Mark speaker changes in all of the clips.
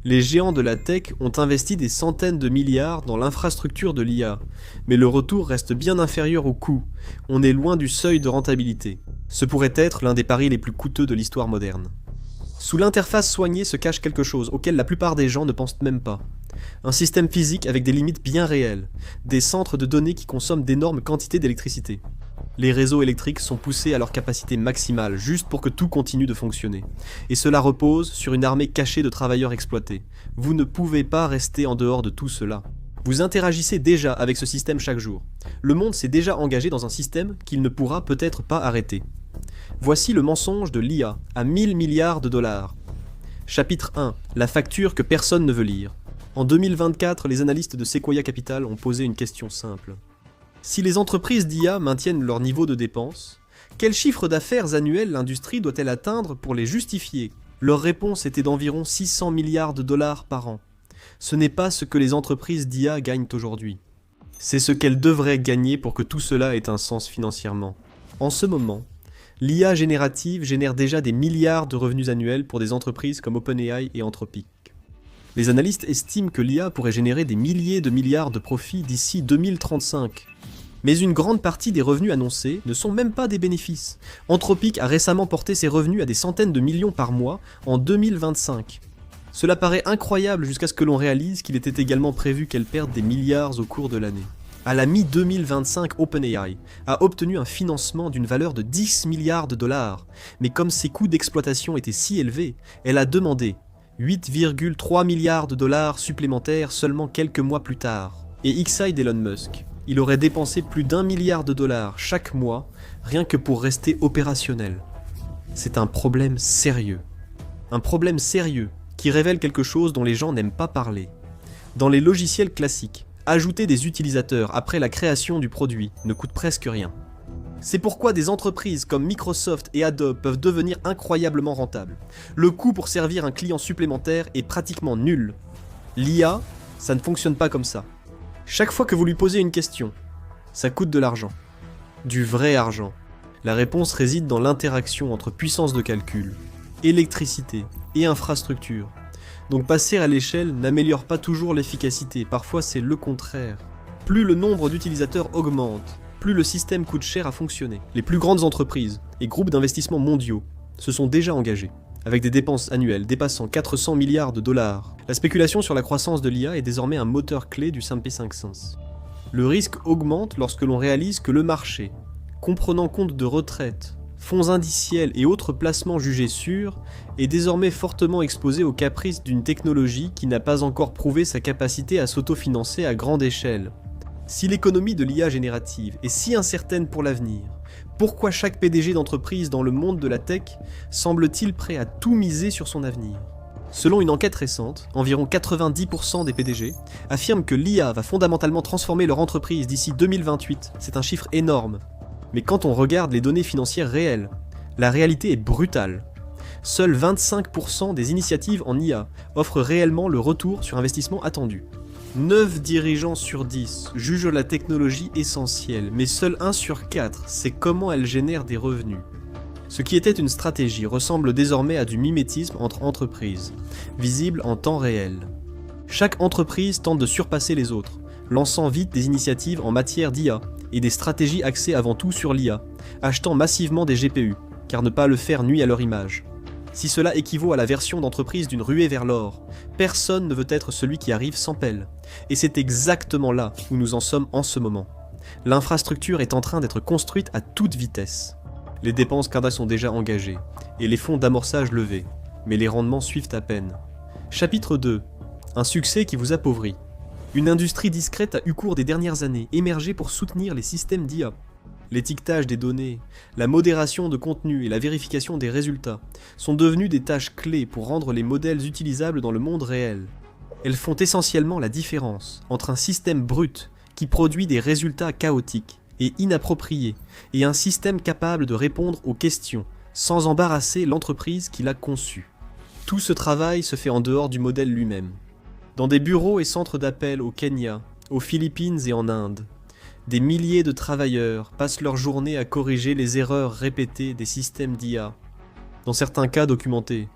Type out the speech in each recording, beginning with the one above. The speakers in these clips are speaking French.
Speaker 1: Les géants de la tech ont investi des centaines de milliards dans l'infrastructure de l'IA, mais le retour reste bien inférieur au coût. On est loin du seuil de rentabilité. Ce pourrait être l'un des paris les plus coûteux de l'histoire moderne. Sous l'interface soignée se cache quelque chose auquel la plupart des gens ne pensent même pas. Un système physique avec des limites bien réelles, des centres de données qui consomment d'énormes quantités d'électricité. Les réseaux électriques sont poussés à leur capacité maximale, juste pour que tout continue de fonctionner. Et cela repose sur une armée cachée de travailleurs exploités. Vous ne pouvez pas rester en dehors de tout cela. Vous interagissez déjà avec ce système chaque jour. Le monde s'est déjà engagé dans un système qu'il ne pourra peut-être pas arrêter. Voici le mensonge de l'IA à 1000 milliards de dollars. Chapitre 1. La facture que personne ne veut lire. En 2024, les analystes de Sequoia Capital ont posé une question simple. Si les entreprises d'IA maintiennent leur niveau de dépenses, quel chiffre d'affaires annuel l'industrie doit-elle atteindre pour les justifier? Leur réponse était d'environ 600 milliards de dollars par an. Ce n'est pas ce que les entreprises d'IA gagnent aujourd'hui. C'est ce qu'elles devraient gagner pour que tout cela ait un sens financièrement. En ce moment, l'IA générative génère déjà des milliards de revenus annuels pour des entreprises comme OpenAI et Anthropic. Les analystes estiment que l'IA pourrait générer des milliers de milliards de profits d'ici 2035. Mais une grande partie des revenus annoncés ne sont même pas des bénéfices. Anthropic a récemment porté ses revenus à des centaines de millions par mois en 2025. Cela paraît incroyable jusqu'à ce que l'on réalise qu'il était également prévu qu'elle perde des milliards au cours de l'année. À la mi-2025, OpenAI a obtenu un financement d'une valeur de 10 milliards de dollars, mais comme ses coûts d'exploitation étaient si élevés, elle a demandé 8,3 milliards de dollars supplémentaires seulement quelques mois plus tard. Et XI d'Elon Musk, il aurait dépensé plus d'1 milliard de dollars chaque mois, rien que pour rester opérationnel. C'est un problème sérieux. Un problème sérieux qui révèle quelque chose dont les gens n'aiment pas parler. Dans les logiciels classiques, ajouter des utilisateurs après la création du produit ne coûte presque rien. C'est pourquoi des entreprises comme Microsoft et Adobe peuvent devenir incroyablement rentables. Le coût pour servir un client supplémentaire est pratiquement nul. L'IA, ça ne fonctionne pas comme ça. Chaque fois que vous lui posez une question, ça coûte de l'argent. Du vrai argent. La réponse réside dans l'interaction entre puissance de calcul, électricité et infrastructure. Donc passer à l'échelle n'améliore pas toujours l'efficacité, parfois c'est le contraire. Plus le nombre d'utilisateurs augmente, plus le système coûte cher à fonctionner. Les plus grandes entreprises et groupes d'investissement mondiaux se sont déjà engagés, avec des dépenses annuelles dépassant 400 milliards de dollars. La spéculation sur la croissance de l'IA est désormais un moteur clé du S&P 500. Le risque augmente lorsque l'on réalise que le marché, comprenant compte de retraites, fonds indiciels et autres placements jugés sûrs, est désormais fortement exposé aux caprices d'une technologie qui n'a pas encore prouvé sa capacité à s'autofinancer à grande échelle. Si l'économie de l'IA générative est si incertaine pour l'avenir, pourquoi chaque PDG d'entreprise dans le monde de la tech semble-t-il prêt à tout miser sur son avenir? Selon une enquête récente, environ 90% des PDG affirment que l'IA va fondamentalement transformer leur entreprise d'ici 2028. C'est un chiffre énorme. Mais quand on regarde les données financières réelles, la réalité est brutale. Seuls 25% des initiatives en IA offrent réellement le retour sur investissement attendu. 9 dirigeants sur 10 jugent la technologie essentielle, mais seul 1 sur 4 sait comment elle génère des revenus. Ce qui était une stratégie ressemble désormais à du mimétisme entre entreprises, visible en temps réel. Chaque entreprise tente de surpasser les autres, lançant vite des initiatives en matière d'IA et des stratégies axées avant tout sur l'IA, achetant massivement des GPU, car ne pas le faire nuit à leur image. Si cela équivaut à la version d'entreprise d'une ruée vers l'or, personne ne veut être celui qui arrive sans pelle. Et c'est exactement là où nous en sommes en ce moment. L'infrastructure est en train d'être construite à toute vitesse. Les dépenses CADA sont déjà engagées, et les fonds d'amorçage levés, mais les rendements suivent à peine. Chapitre 2. Un succès qui vous appauvrit. Une industrie discrète a eu cours des dernières années, émergé pour soutenir les systèmes d'IA. L'étiquetage des données, la modération de contenu et la vérification des résultats sont devenus des tâches clés pour rendre les modèles utilisables dans le monde réel. Elles font essentiellement la différence entre un système brut qui produit des résultats chaotiques et inappropriés et un système capable de répondre aux questions sans embarrasser l'entreprise qui l'a conçu. Tout ce travail se fait en dehors du modèle lui-même. Dans des bureaux et centres d'appel au Kenya, aux Philippines et en Inde, des milliers de travailleurs passent leur journée à corriger les erreurs répétées des systèmes d'IA. Dans certains cas documentés,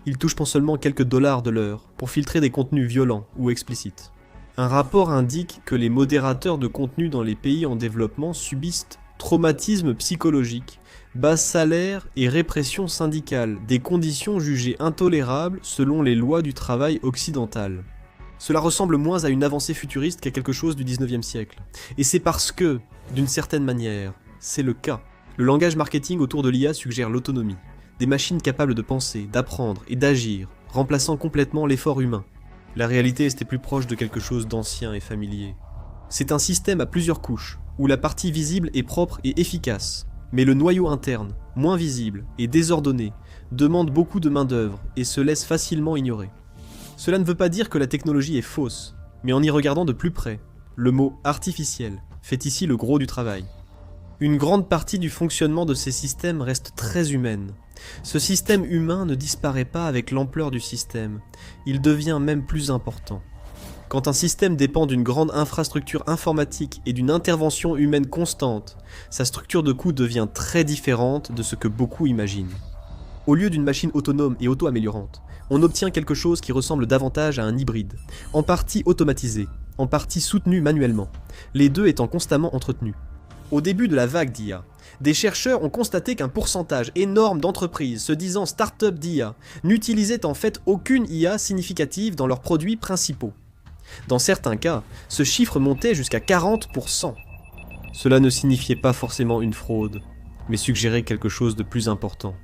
Speaker 1: Ils touchent pas seulement quelques dollars de l'heure pour filtrer des contenus violents ou explicites. Un rapport indique que les modérateurs de contenu dans les pays en développement subissent traumatisme psychologique, bas salaire et répression syndicale, des conditions jugées intolérables selon les lois du travail occidental. Cela ressemble moins à une avancée futuriste qu'à quelque chose du 19e siècle. Et c'est parce que, d'une certaine manière, c'est le cas. Le langage marketing autour de l'IA suggère l'autonomie. Des machines capables de penser, d'apprendre et d'agir, remplaçant complètement l'effort humain. La réalité était plus proche de quelque chose d'ancien et familier. C'est un système à plusieurs couches, où la partie visible est propre et efficace, mais le noyau interne, moins visible et désordonné, demande beaucoup de main-d'œuvre et se laisse facilement ignorer. Cela ne veut pas dire que la technologie est fausse, mais en y regardant de plus près, le mot artificiel fait ici le gros du travail. Une grande partie du fonctionnement de ces systèmes reste très humaine. Ce système humain ne disparaît pas avec l'ampleur du système, il devient même plus important. Quand un système dépend d'une grande infrastructure informatique et d'une intervention humaine constante, sa structure de coût devient très différente de ce que beaucoup imaginent. Au lieu d'une machine autonome et auto-améliorante, on obtient quelque chose qui ressemble davantage à un hybride, en partie automatisé, en partie soutenu manuellement, les deux étant constamment entretenus. Au début de la vague d'IA, des chercheurs ont constaté qu'un pourcentage énorme d'entreprises se disant start-up d'IA n'utilisaient en fait aucune IA significative dans leurs produits principaux. Dans certains cas, ce chiffre montait jusqu'à 40%. Cela ne signifiait pas forcément une fraude, mais suggérait quelque chose de plus important.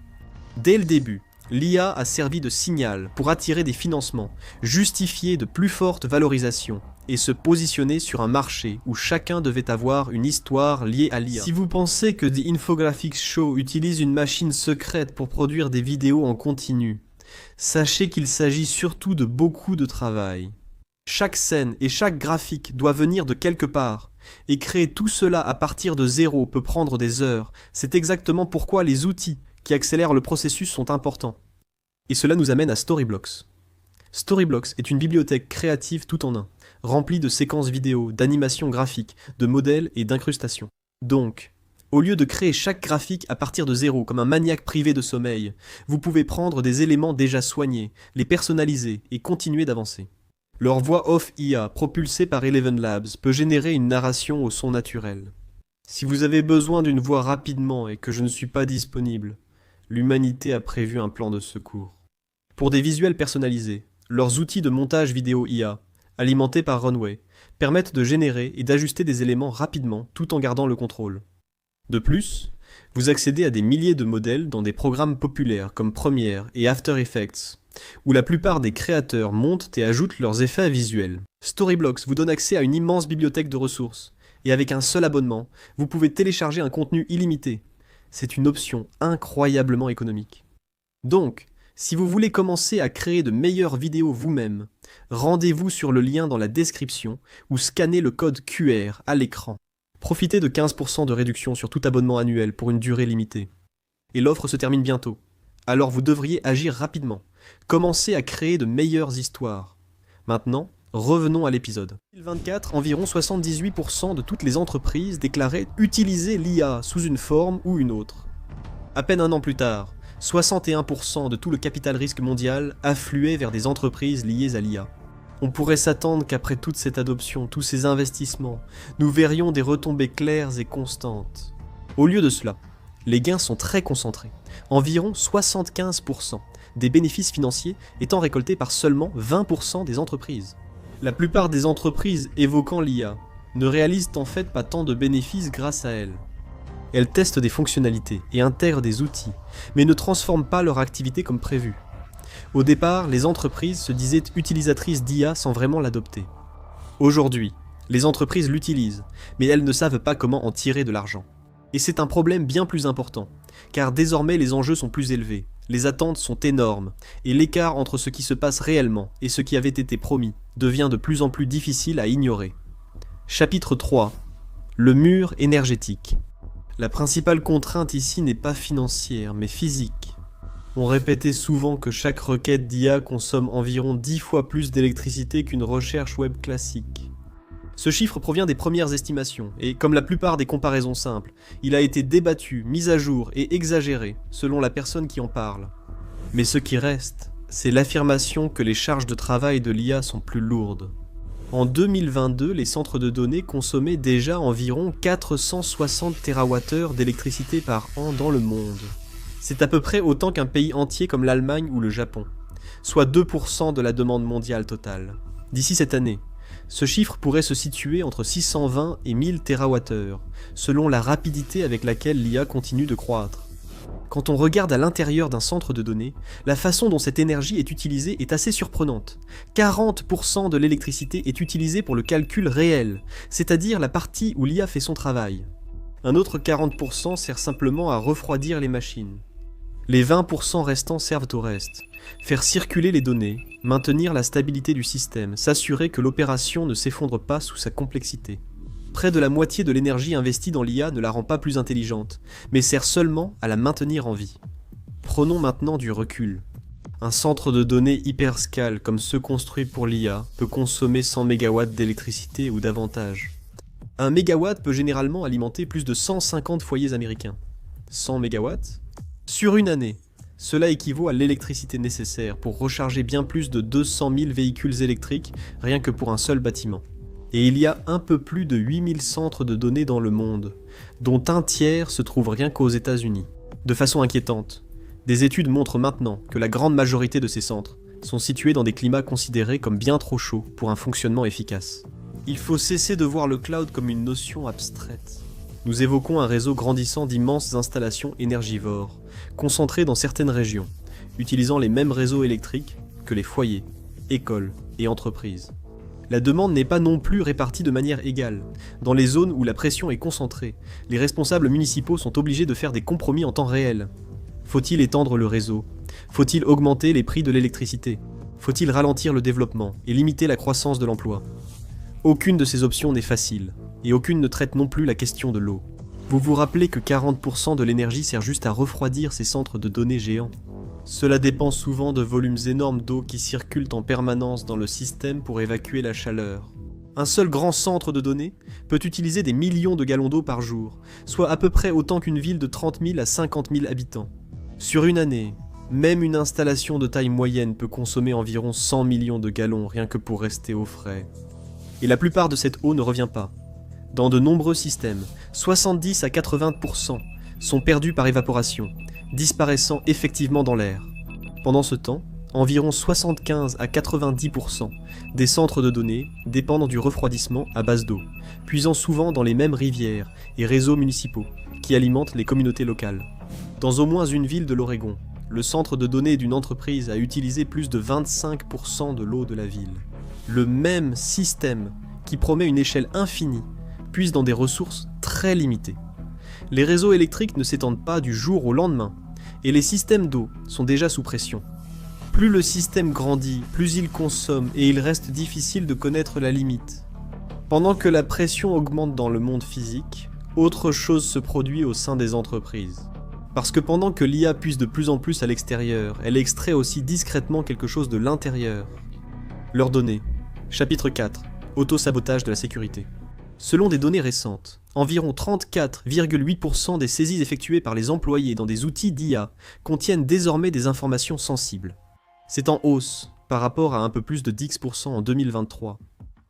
Speaker 1: Dès le début, l'IA a servi de signal pour attirer des financements, justifier de plus fortes valorisations et se positionner sur un marché où chacun devait avoir une histoire liée à l'IA. Si vous pensez que The Infographics Show utilise une machine secrète pour produire des vidéos en continu, sachez qu'il s'agit surtout de beaucoup de travail. Chaque scène et chaque graphique doit venir de quelque part, et créer tout cela à partir de zéro peut prendre des heures. C'est exactement pourquoi les outils qui accélèrent le processus sont importants. Et cela nous amène à Storyblocks. Storyblocks est une bibliothèque créative tout en un, remplie de séquences vidéo, d'animations graphiques, de modèles et d'incrustations. Donc, au lieu de créer chaque graphique à partir de zéro comme un maniaque privé de sommeil, vous pouvez prendre des éléments déjà soignés, les personnaliser et continuer d'avancer. Leur voix off IA, propulsée par Eleven Labs, peut générer une narration au son naturel. Si vous avez besoin d'une voix rapidement et que je ne suis pas disponible, l'humanité a prévu un plan de secours. Pour des visuels personnalisés, leurs outils de montage vidéo IA, alimentés par Runway, permettent de générer et d'ajuster des éléments rapidement tout en gardant le contrôle. De plus, vous accédez à des milliers de modèles dans des programmes populaires comme Premiere et After Effects, où la plupart des créateurs montent et ajoutent leurs effets visuels. Storyblocks vous donne accès à une immense bibliothèque de ressources, et avec un seul abonnement, vous pouvez télécharger un contenu illimité. C'est une option incroyablement économique. Donc, si vous voulez commencer à créer de meilleures vidéos vous-même, rendez-vous sur le lien dans la description ou scannez le code QR à l'écran. Profitez de 15% de réduction sur tout abonnement annuel pour une durée limitée. Et l'offre se termine bientôt. Alors vous devriez agir rapidement. Commencez à créer de meilleures histoires. Maintenant, revenons à l'épisode. En 2024, environ 78% de toutes les entreprises déclaraient utiliser l'IA sous une forme ou une autre. À peine un an plus tard, 61% de tout le capital risque mondial affluait vers des entreprises liées à l'IA. On pourrait s'attendre qu'après toute cette adoption, tous ces investissements, nous verrions des retombées claires et constantes. Au lieu de cela, les gains sont très concentrés. Environ 75% des bénéfices financiers étant récoltés par seulement 20% des entreprises. La plupart des entreprises évoquant l'IA ne réalisent en fait pas tant de bénéfices grâce à elle. Elles testent des fonctionnalités et intègrent des outils, mais ne transforment pas leur activité comme prévu. Au départ, les entreprises se disaient utilisatrices d'IA sans vraiment l'adopter. Aujourd'hui, les entreprises l'utilisent, mais elles ne savent pas comment en tirer de l'argent. Et c'est un problème bien plus important, car désormais les enjeux sont plus élevés, les attentes sont énormes, et l'écart entre ce qui se passe réellement et ce qui avait été promis devient de plus en plus difficile à ignorer. Chapitre 3. Le mur énergétique. La principale contrainte ici n'est pas financière, mais physique. On répétait souvent que chaque requête d'IA consomme environ 10 fois plus d'électricité qu'une recherche web classique. Ce chiffre provient des premières estimations, et comme la plupart des comparaisons simples, il a été débattu, mis à jour et exagéré selon la personne qui en parle. Mais ce qui reste, c'est l'affirmation que les charges de travail de l'IA sont plus lourdes. En 2022, les centres de données consommaient déjà environ 460 TWh d'électricité par an dans le monde. C'est à peu près autant qu'un pays entier comme l'Allemagne ou le Japon, soit 2% de la demande mondiale totale. D'ici cette année, ce chiffre pourrait se situer entre 620 et 1000 TWh, selon la rapidité avec laquelle l'IA continue de croître. Quand on regarde à l'intérieur d'un centre de données, la façon dont cette énergie est utilisée est assez surprenante. 40% de l'électricité est utilisée pour le calcul réel, c'est-à-dire la partie où l'IA fait son travail. Un autre 40% sert simplement à refroidir les machines. Les 20% restants servent au reste. Faire circuler les données, maintenir la stabilité du système, s'assurer que l'opération ne s'effondre pas sous sa complexité. Près de la moitié de l'énergie investie dans l'IA ne la rend pas plus intelligente, mais sert seulement à la maintenir en vie. Prenons maintenant du recul. Un centre de données hyperscale comme ceux construits pour l'IA peut consommer 100 MW d'électricité ou davantage. Un mégawatt peut généralement alimenter plus de 150 foyers américains. 100 MW sur une année. Cela équivaut à l'électricité nécessaire pour recharger bien plus de 200 000 véhicules électriques rien que pour un seul bâtiment. Et il y a un peu plus de 8000 centres de données dans le monde, dont un tiers se trouve rien qu'aux États-Unis. De façon inquiétante, des études montrent maintenant que la grande majorité de ces centres sont situés dans des climats considérés comme bien trop chauds pour un fonctionnement efficace. Il faut cesser de voir le cloud comme une notion abstraite. Nous évoquons un réseau grandissant d'immenses installations énergivores, concentrées dans certaines régions, utilisant les mêmes réseaux électriques que les foyers, écoles et entreprises. La demande n'est pas non plus répartie de manière égale. Dans les zones où la pression est concentrée, les responsables municipaux sont obligés de faire des compromis en temps réel. Faut-il étendre le réseau? Faut-il augmenter les prix de l'électricité? Faut-il ralentir le développement et limiter la croissance de l'emploi? Aucune de ces options n'est facile, et aucune ne traite non plus la question de l'eau. Vous vous rappelez que 40% de l'énergie sert juste à refroidir ces centres de données géants? Cela dépend souvent de volumes énormes d'eau qui circulent en permanence dans le système pour évacuer la chaleur. Un seul grand centre de données peut utiliser des millions de gallons d'eau par jour, soit à peu près autant qu'une ville de 30 000 à 50 000 habitants. Sur une année, même une installation de taille moyenne peut consommer environ 100 millions de gallons rien que pour rester au frais. Et la plupart de cette eau ne revient pas. Dans de nombreux systèmes, 70 à 80% sont perdus par évaporation, disparaissant effectivement dans l'air. Pendant ce temps, environ 75 à 90% des centres de données dépendent du refroidissement à base d'eau, puisant souvent dans les mêmes rivières et réseaux municipaux qui alimentent les communautés locales. Dans au moins une ville de l'Oregon, le centre de données d'une entreprise a utilisé plus de 25% de l'eau de la ville. Le même système, qui promet une échelle infinie, puise dans des ressources très limitées. Les réseaux électriques ne s'étendent pas du jour au lendemain, et les systèmes d'eau sont déjà sous pression. Plus le système grandit, plus il consomme, et il reste difficile de connaître la limite. Pendant que la pression augmente dans le monde physique, autre chose se produit au sein des entreprises. Parce que pendant que l'IA puise de plus en plus à l'extérieur, elle extrait aussi discrètement quelque chose de l'intérieur. Leurs données. Chapitre 4. Auto-sabotage de la sécurité. Selon des données récentes, environ 34,8% des saisies effectuées par les employés dans des outils d'IA contiennent désormais des informations sensibles. C'est en hausse par rapport à un peu plus de 10% en 2023.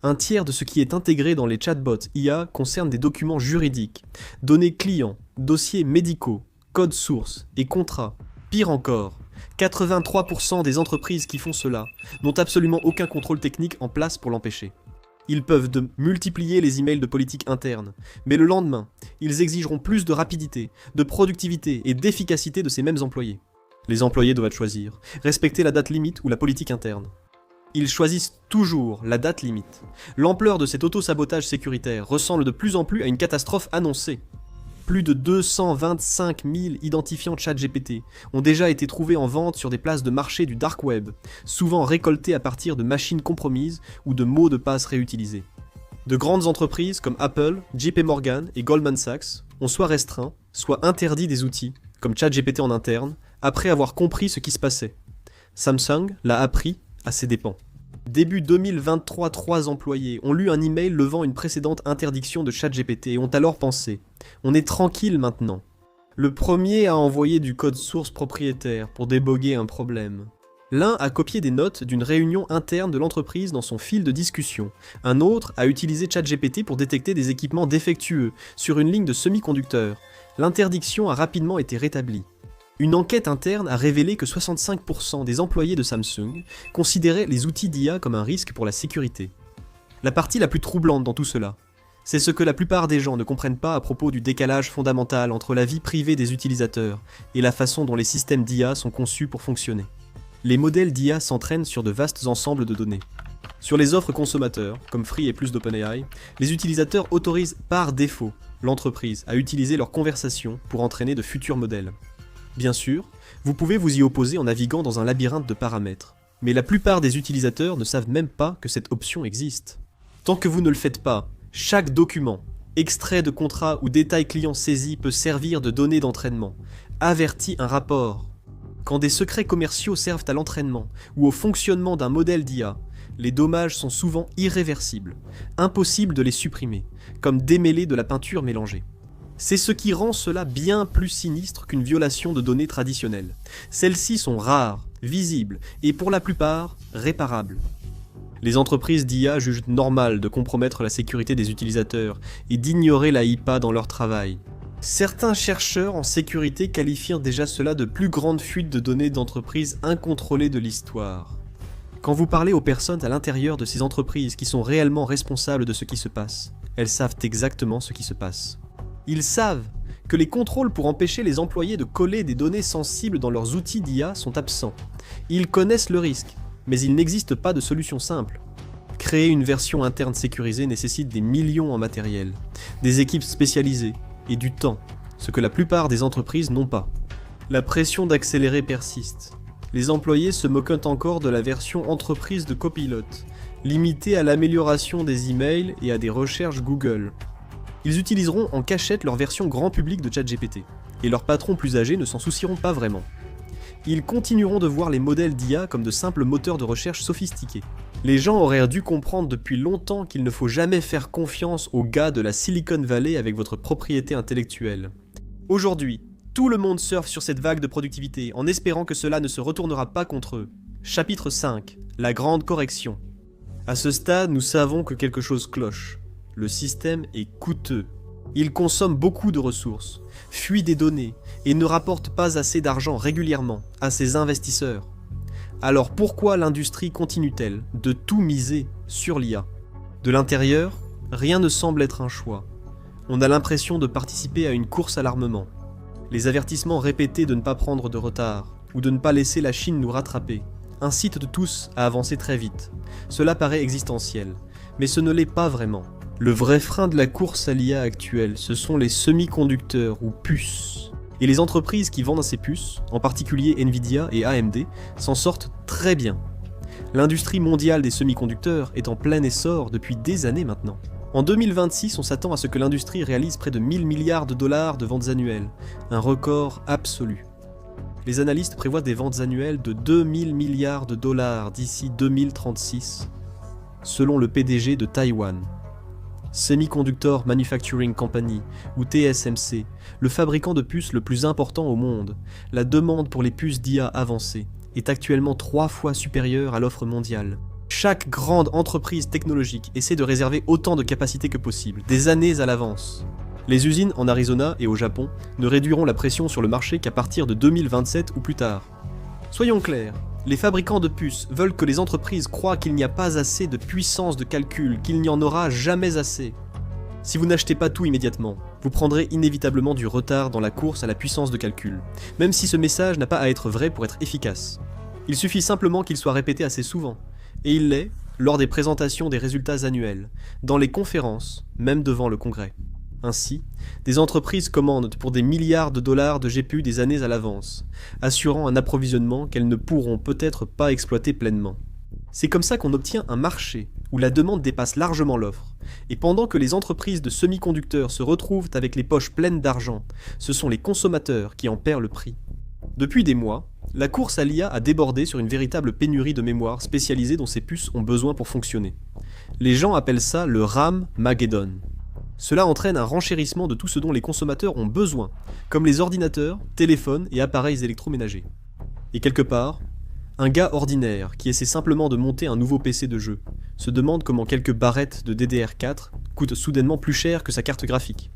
Speaker 1: Un tiers de ce qui est intégré dans les chatbots IA concerne des documents juridiques, données clients, dossiers médicaux, codes sources et contrats. Pire encore, 83% des entreprises qui font cela n'ont absolument aucun contrôle technique en place pour l'empêcher. Ils peuvent multiplier les emails de politique interne, mais le lendemain, ils exigeront plus de rapidité, de productivité et d'efficacité de ces mêmes employés. Les employés doivent choisir, respecter la date limite ou la politique interne. Ils choisissent toujours la date limite. L'ampleur de cet auto-sabotage sécuritaire ressemble de plus en plus à une catastrophe annoncée. Plus de 225 000 identifiants ChatGPT ont déjà été trouvés en vente sur des places de marché du dark web, souvent récoltés à partir de machines compromises ou de mots de passe réutilisés. De grandes entreprises comme Apple, JP Morgan et Goldman Sachs ont soit restreint, soit interdit des outils, comme ChatGPT en interne, après avoir compris ce qui se passait. Samsung l'a appris à ses dépens. Début 2023, 3 employés ont lu un email levant une précédente interdiction de ChatGPT et ont alors pensé « On est tranquille maintenant ». Le premier a envoyé du code source propriétaire pour déboguer un problème. L'un a copié des notes d'une réunion interne de l'entreprise dans son fil de discussion. Un autre a utilisé ChatGPT pour détecter des équipements défectueux sur une ligne de semi-conducteurs. L'interdiction a rapidement été rétablie. Une enquête interne a révélé que 65% des employés de Samsung considéraient les outils d'IA comme un risque pour la sécurité. La partie la plus troublante dans tout cela, c'est ce que la plupart des gens ne comprennent pas à propos du décalage fondamental entre la vie privée des utilisateurs et la façon dont les systèmes d'IA sont conçus pour fonctionner. Les modèles d'IA s'entraînent sur de vastes ensembles de données. Sur les offres consommateurs, comme Free et plus d'OpenAI, les utilisateurs autorisent par défaut l'entreprise à utiliser leur conversation pour entraîner de futurs modèles. Bien sûr, vous pouvez vous y opposer en naviguant dans un labyrinthe de paramètres, mais la plupart des utilisateurs ne savent même pas que cette option existe. Tant que vous ne le faites pas, chaque document, extrait de contrat ou détail client saisi peut servir de données d'entraînement, avertit un rapport. Quand des secrets commerciaux servent à l'entraînement ou au fonctionnement d'un modèle d'IA, les dommages sont souvent irréversibles, impossible de les supprimer, comme démêler de la peinture mélangée. C'est ce qui rend cela bien plus sinistre qu'une violation de données traditionnelles. Celles-ci sont rares, visibles et pour la plupart réparables. Les entreprises d'IA jugent normal de compromettre la sécurité des utilisateurs et d'ignorer la IPA dans leur travail. Certains chercheurs en sécurité qualifient déjà cela de plus grande fuite de données d'entreprises incontrôlée de l'histoire. Quand vous parlez aux personnes à l'intérieur de ces entreprises qui sont réellement responsables de ce qui se passe, elles savent exactement ce qui se passe. Ils savent que les contrôles pour empêcher les employés de coller des données sensibles dans leurs outils d'IA sont absents. Ils connaissent le risque, mais il n'existe pas de solution simple. Créer une version interne sécurisée nécessite des millions en matériel, des équipes spécialisées et du temps, ce que la plupart des entreprises n'ont pas. La pression d'accélérer persiste. Les employés se moquent encore de la version entreprise de Copilot, limitée à l'amélioration des emails et à des recherches Google. Ils utiliseront en cachette leur version grand public de ChatGPT, et leurs patrons plus âgés ne s'en soucieront pas vraiment. Ils continueront de voir les modèles d'IA comme de simples moteurs de recherche sophistiqués. Les gens auraient dû comprendre depuis longtemps qu'il ne faut jamais faire confiance aux gars de la Silicon Valley avec votre propriété intellectuelle. Aujourd'hui, tout le monde surfe sur cette vague de productivité en espérant que cela ne se retournera pas contre eux. Chapitre 5. La grande correction. À ce stade, nous savons que quelque chose cloche. Le système est coûteux. Il consomme beaucoup de ressources, fuit des données et ne rapporte pas assez d'argent régulièrement à ses investisseurs. Alors pourquoi l'industrie continue-t-elle de tout miser sur l'IA ? De l'intérieur, rien ne semble être un choix. On a l'impression de participer à une course à l'armement. Les avertissements répétés de ne pas prendre de retard ou de ne pas laisser la Chine nous rattraper incitent tous à avancer très vite. Cela paraît existentiel, mais ce ne l'est pas vraiment. Le vrai frein de la course à l'IA actuelle, ce sont les semi-conducteurs ou puces. Et les entreprises qui vendent ces puces, en particulier Nvidia et AMD, s'en sortent très bien. L'industrie mondiale des semi-conducteurs est en plein essor depuis des années maintenant. En 2026, on s'attend à ce que l'industrie réalise près de 1000 milliards de dollars de ventes annuelles, un record absolu. Les analystes prévoient des ventes annuelles de 2000 milliards de dollars d'ici 2036, selon le PDG de Taïwan. Semiconductor Manufacturing Company, ou TSMC, le fabricant de puces le plus important au monde, la demande pour les puces d'IA avancées est actuellement 3 fois supérieure à l'offre mondiale. Chaque grande entreprise technologique essaie de réserver autant de capacités que possible, des années à l'avance. Les usines en Arizona et au Japon ne réduiront la pression sur le marché qu'à partir de 2027 ou plus tard. Soyons clairs, les fabricants de puces veulent que les entreprises croient qu'il n'y a pas assez de puissance de calcul, qu'il n'y en aura jamais assez. Si vous n'achetez pas tout immédiatement, vous prendrez inévitablement du retard dans la course à la puissance de calcul, même si ce message n'a pas à être vrai pour être efficace. Il suffit simplement qu'il soit répété assez souvent, et il l'est lors des présentations des résultats annuels, dans les conférences, même devant le Congrès. Ainsi, des entreprises commandent pour des milliards de dollars de GPU des années à l'avance, assurant un approvisionnement qu'elles ne pourront peut-être pas exploiter pleinement. C'est comme ça qu'on obtient un marché où la demande dépasse largement l'offre, et pendant que les entreprises de semi-conducteurs se retrouvent avec les poches pleines d'argent, ce sont les consommateurs qui en perdent le prix. Depuis des mois, la course à l'IA a débordé sur une véritable pénurie de mémoire spécialisée dont ces puces ont besoin pour fonctionner. Les gens appellent ça le RAM Mageddon. Cela entraîne un renchérissement de tout ce dont les consommateurs ont besoin, comme les ordinateurs, téléphones et appareils électroménagers. Et quelque part, Un gars ordinaire, qui essaie simplement de monter un nouveau PC de jeu, se demande comment quelques barrettes de DDR4 coûtent soudainement plus cher que sa carte graphique.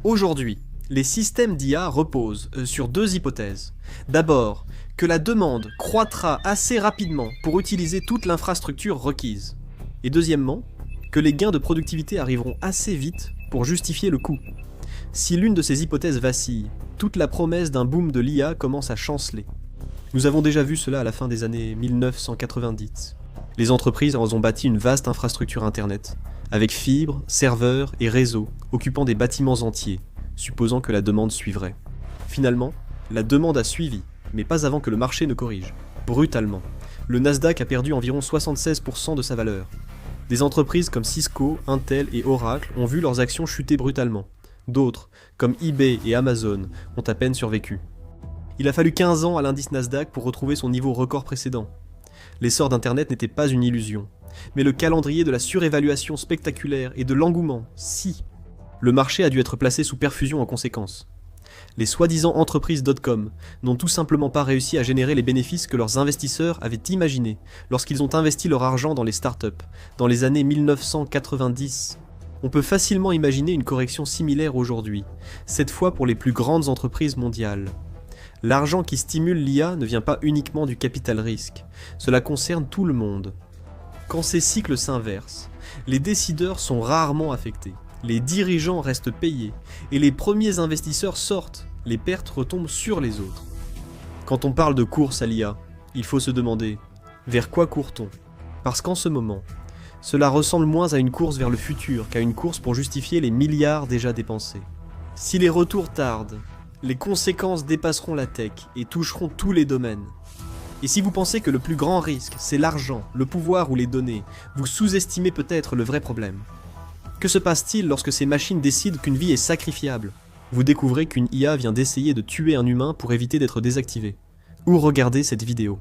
Speaker 1: Aujourd'hui, les systèmes d'IA reposent sur deux hypothèses. D'abord, que la demande croîtra assez rapidement pour utiliser toute l'infrastructure requise. Et deuxièmement, que les gains de productivité arriveront assez vite pour justifier le coût. Si l'une de ces hypothèses vacille, toute la promesse d'un boom de l'IA commence à chanceler. Nous avons déjà vu cela à la fin des années 1990. Les entreprises en ont bâti une vaste infrastructure internet, avec fibres, serveurs et réseaux occupant des bâtiments entiers, supposant que la demande suivrait. Finalement, la demande a suivi, mais pas avant que le marché ne corrige. Brutalement, le Nasdaq a perdu environ 76% de sa valeur. Des entreprises comme Cisco, Intel et Oracle ont vu leurs actions chuter brutalement. D'autres, comme eBay et Amazon, ont à peine survécu. Il a fallu 15 ans à l'indice Nasdaq pour retrouver son niveau record précédent. L'essor d'Internet n'était pas une illusion, mais le calendrier de la surévaluation spectaculaire et de l'engouement, si. Le marché a dû être placé sous perfusion en conséquence. Les soi-disant entreprises .com n'ont tout simplement pas réussi à générer les bénéfices que leurs investisseurs avaient imaginés lorsqu'ils ont investi leur argent dans les startups, dans les années 1990. On peut facilement imaginer une correction similaire aujourd'hui, cette fois pour les plus grandes entreprises mondiales. L'argent qui stimule l'IA ne vient pas uniquement du capital risque, cela concerne tout le monde. Quand ces cycles s'inversent, les décideurs sont rarement affectés. Les dirigeants restent payés, et les premiers investisseurs sortent, les pertes retombent sur les autres. Quand on parle de course à l'IA, il faut se demander, vers quoi court-on? Parce qu'en ce moment, cela ressemble moins à une course vers le futur qu'à une course pour justifier les milliards déjà dépensés. Si les retours tardent, les conséquences dépasseront la tech et toucheront tous les domaines. Et si vous pensez que le plus grand risque, c'est l'argent, le pouvoir ou les données, vous sous-estimez peut-être le vrai problème. Que se passe-t-il lorsque ces machines décident qu'une vie est sacrifiable? Vous découvrez qu'une IA vient d'essayer de tuer un humain pour éviter d'être désactivé. Ou regardez cette vidéo.